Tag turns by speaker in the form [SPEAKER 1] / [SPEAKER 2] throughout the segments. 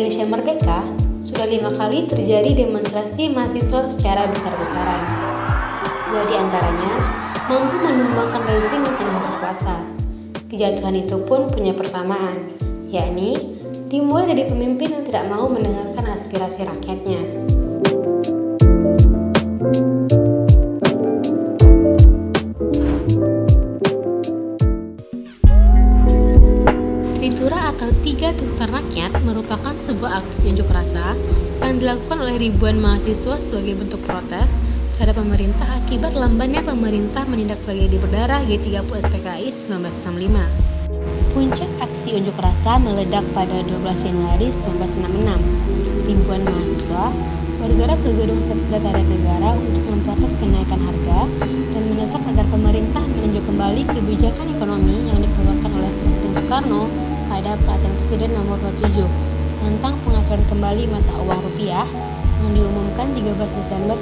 [SPEAKER 1] Indonesia merdeka, sudah 5 kali terjadi demonstrasi mahasiswa secara besar-besaran. 2 di antaranya mampu menumbangkan rezim yang tengah berkuasa. Kejatuhan itu pun punya persamaan, yakni dimulai dari pemimpin yang tidak mau mendengarkan aspirasi rakyatnya. Tritura atau 3 tuntutan rakyat merupakan sebuah aksi unjuk rasa yang dilakukan oleh ribuan mahasiswa sebagai bentuk protes terhadap pemerintah akibat lambannya pemerintah menindak tragedi berdarah G30 SPKI 1965. Puncak aksi unjuk rasa meledak pada 12 Januari 1966. Ribuan mahasiswa bergerak ke gedung Sekretariat Negara untuk memprotes kenaikan harga dan mendesak agar pemerintah meninjau kembali kebijakan ekonomi yang dikeluarkan oleh Presiden Soekarno pada Peraturan Presiden Nomor 27 tentang pengaturan kembali mata uang rupiah yang diumumkan 13 Desember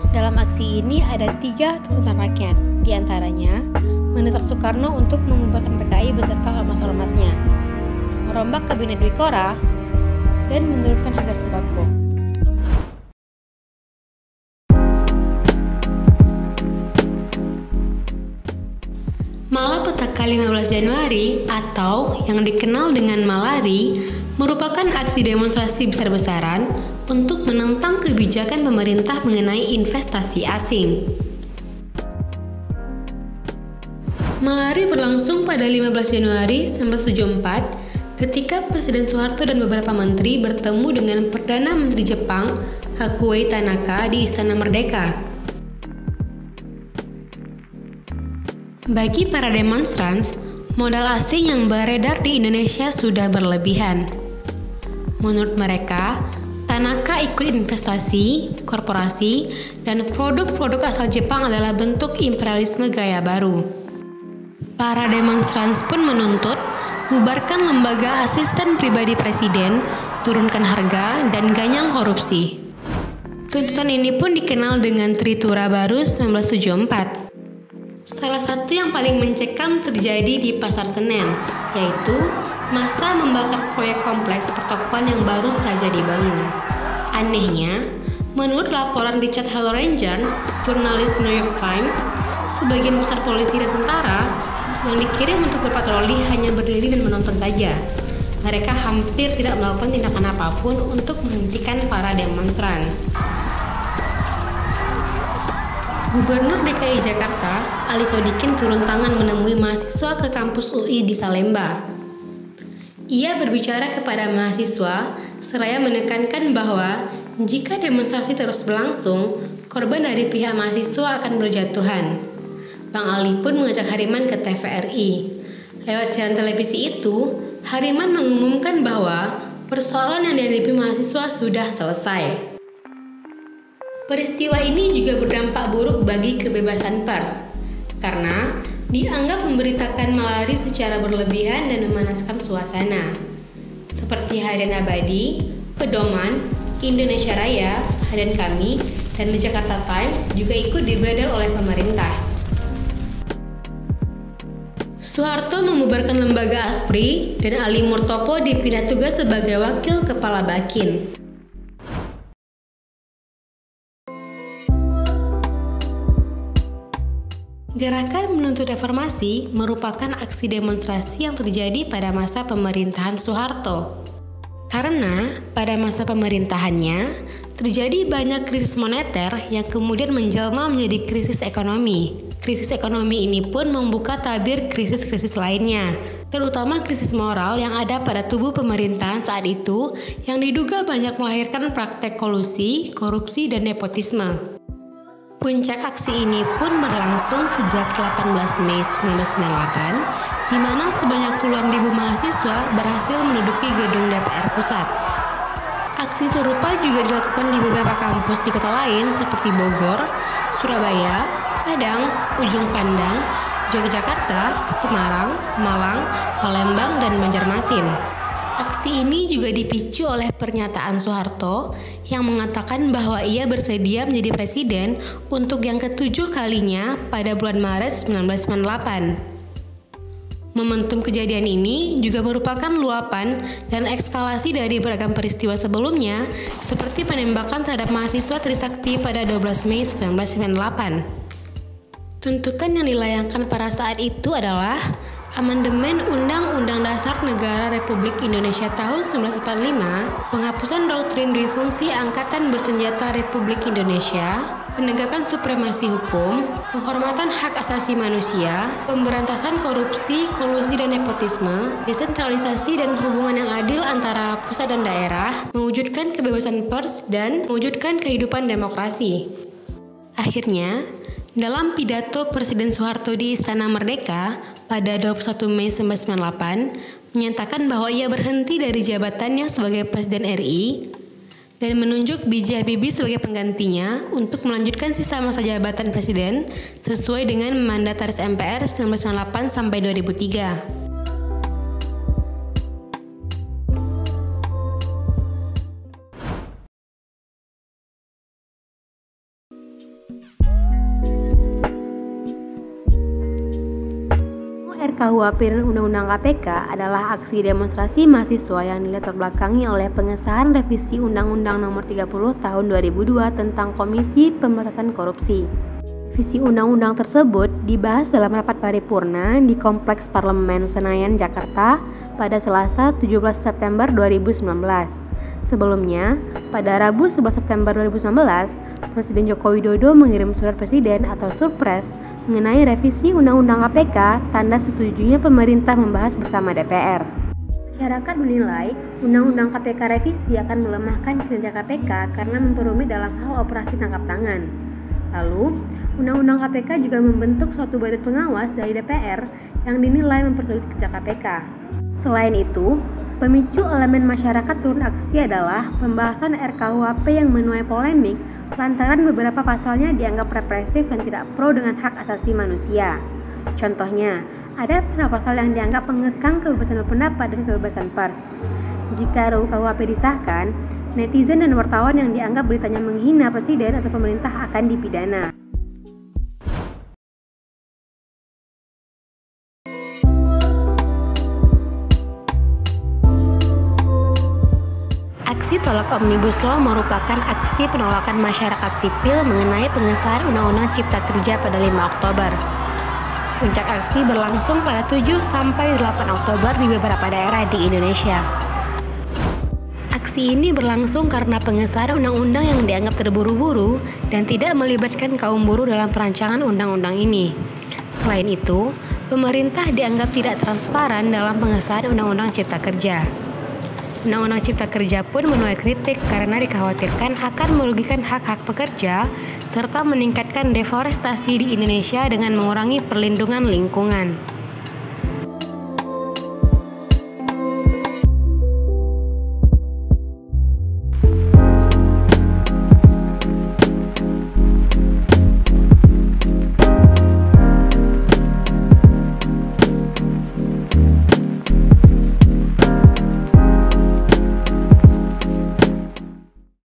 [SPEAKER 1] 1965. Dalam aksi ini ada 3 tuntutan rakyat, di antaranya mendesak Soekarno untuk membubarkan PKI beserta ormas-ormasnya, merombak Kabinet Dwikora, dan menurunkan harga sembako. Malapetaka 15 Januari atau yang dikenal dengan Malari merupakan aksi demonstrasi besar-besaran untuk menentang kebijakan pemerintah mengenai investasi asing. Malari berlangsung pada 15 Januari 1974 ketika Presiden Soeharto dan beberapa menteri bertemu dengan Perdana Menteri Jepang Kakuei Tanaka di Istana Merdeka. Bagi para demonstran, modal asing yang beredar di Indonesia sudah berlebihan. Menurut mereka, Tanaka ikut investasi, korporasi, dan produk-produk asal Jepang adalah bentuk imperialisme gaya baru. Para demonstran pun menuntut bubarkan lembaga asisten pribadi presiden, turunkan harga, dan ganyang korupsi. Tuntutan ini pun dikenal dengan Tritura Baru 1974. Salah satu yang paling mencekam terjadi di Pasar Senen, yaitu massa membakar proyek kompleks pertokoan yang baru saja dibangun. Anehnya, menurut laporan Richard Hallorangen, jurnalis New York Times, sebagian besar polisi dan tentara yang dikirim untuk berpatroli hanya berdiri dan menonton saja. Mereka hampir tidak melakukan tindakan apapun untuk menghentikan para demonstran. Gubernur DKI Jakarta, Ali Sodikin turun tangan menemui mahasiswa ke kampus UI di Salemba. Ia berbicara kepada mahasiswa seraya menekankan bahwa jika demonstrasi terus berlangsung, korban dari pihak mahasiswa akan berjatuhan. Bang Ali pun mengajak Hariman ke TVRI. Lewat siaran televisi itu, Hariman mengumumkan bahwa persoalan yang dihadapi mahasiswa sudah selesai. Peristiwa ini juga berdampak buruk bagi kebebasan pers, karena dianggap memberitakan Malari secara berlebihan dan memanaskan suasana. Seperti Harian Abadi, Pedoman, Indonesia Raya, Harian Kami, dan The Jakarta Times juga ikut dibredel oleh pemerintah. Soeharto membubarkan lembaga ASPRI dan Ali Murtopo dipindah tugas sebagai wakil kepala Bakin. Gerakan menuntut reformasi merupakan aksi demonstrasi yang terjadi pada masa pemerintahan Soeharto. Karena pada masa pemerintahannya terjadi banyak krisis moneter yang kemudian menjelma menjadi krisis ekonomi. Krisis ekonomi ini pun membuka tabir krisis-krisis lainnya, terutama krisis moral yang ada pada tubuh pemerintahan saat itu yang diduga banyak melahirkan praktek kolusi, korupsi, dan nepotisme. Puncak aksi ini pun berlangsung sejak 18 Mei 1998, di mana sebanyak puluhan ribu mahasiswa berhasil menduduki gedung DPR Pusat. Aksi serupa juga dilakukan di beberapa kampus di kota lain seperti Bogor, Surabaya, Padang, Ujung Pandang, Yogyakarta, Semarang, Malang, Palembang, dan Banjarmasin. Aksi ini juga dipicu oleh pernyataan Soeharto yang mengatakan bahwa ia bersedia menjadi presiden untuk yang ke-7 kalinya pada bulan Maret 1998. Momentum kejadian ini juga merupakan luapan dan ekskalasi dari beragam peristiwa sebelumnya, seperti penembakan terhadap mahasiswa Trisakti pada 12 Mei 1998. Tuntutan yang dilayangkan pada saat itu adalah Amandemen Undang-Undang Dasar Negara Republik Indonesia tahun 1945, penghapusan doktrin dui fungsi Angkatan Bersenjata Republik Indonesia, penegakan supremasi hukum, penghormatan hak asasi manusia, pemberantasan korupsi, kolusi dan nepotisme, desentralisasi dan hubungan yang adil antara pusat dan daerah, mewujudkan kebebasan pers, dan mewujudkan kehidupan demokrasi. Akhirnya, dalam pidato Presiden Soeharto di Istana Merdeka pada 21 Mei 1998, menyatakan bahwa ia berhenti dari jabatannya sebagai Presiden RI dan menunjuk B.J. Habibie sebagai penggantinya untuk melanjutkan sisa masa jabatan Presiden sesuai dengan Mandataris MPR 1998 sampai 2003. RKUHP dan Undang-Undang KPK adalah aksi demonstrasi mahasiswa yang dilatar belakangi oleh pengesahan revisi Undang-Undang Nomor 30 Tahun 2002 tentang Komisi Pemberantasan Korupsi. Revisi undang-undang tersebut dibahas dalam rapat paripurna di Kompleks Parlemen Senayan, Jakarta pada Selasa 17 September 2019. Sebelumnya, pada Rabu 11 September 2019, Presiden Joko Widodo mengirim surat Presiden atau Surpres mengenai revisi Undang-Undang KPK, tanda setujunya pemerintah membahas bersama DPR. Masyarakat menilai Undang-Undang KPK revisi akan melemahkan kinerja KPK karena memperumit dalam hal operasi tangkap tangan. Lalu, Undang-Undang KPK juga membentuk suatu badan pengawas dari DPR yang dinilai mempersulit kerja KPK. Selain itu, pemicu elemen masyarakat turun aksi adalah pembahasan RKUHP yang menuai polemik lantaran beberapa pasalnya dianggap represif dan tidak pro dengan hak asasi manusia. Contohnya, ada pasal-pasal yang dianggap mengekang kebebasan berpendapat dan kebebasan pers. Jika RUU KUHP disahkan, netizen dan wartawan yang dianggap beritanya menghina presiden atau pemerintah akan dipidana. Aksi tolak Omnibus Law merupakan aksi penolakan masyarakat sipil mengenai pengesahan Undang-Undang Cipta Kerja pada 5 Oktober. Puncak aksi berlangsung pada 7-8 Oktober di beberapa daerah di Indonesia. Aksi ini berlangsung karena pengesahan undang-undang yang dianggap terburu-buru dan tidak melibatkan kaum buruh dalam perancangan undang-undang ini. Selain itu, pemerintah dianggap tidak transparan dalam pengesahan Undang-Undang Cipta Kerja. Undang-Undang Cipta Kerja pun menuai kritik karena dikhawatirkan akan merugikan hak-hak pekerja serta meningkatkan deforestasi di Indonesia dengan mengurangi perlindungan lingkungan.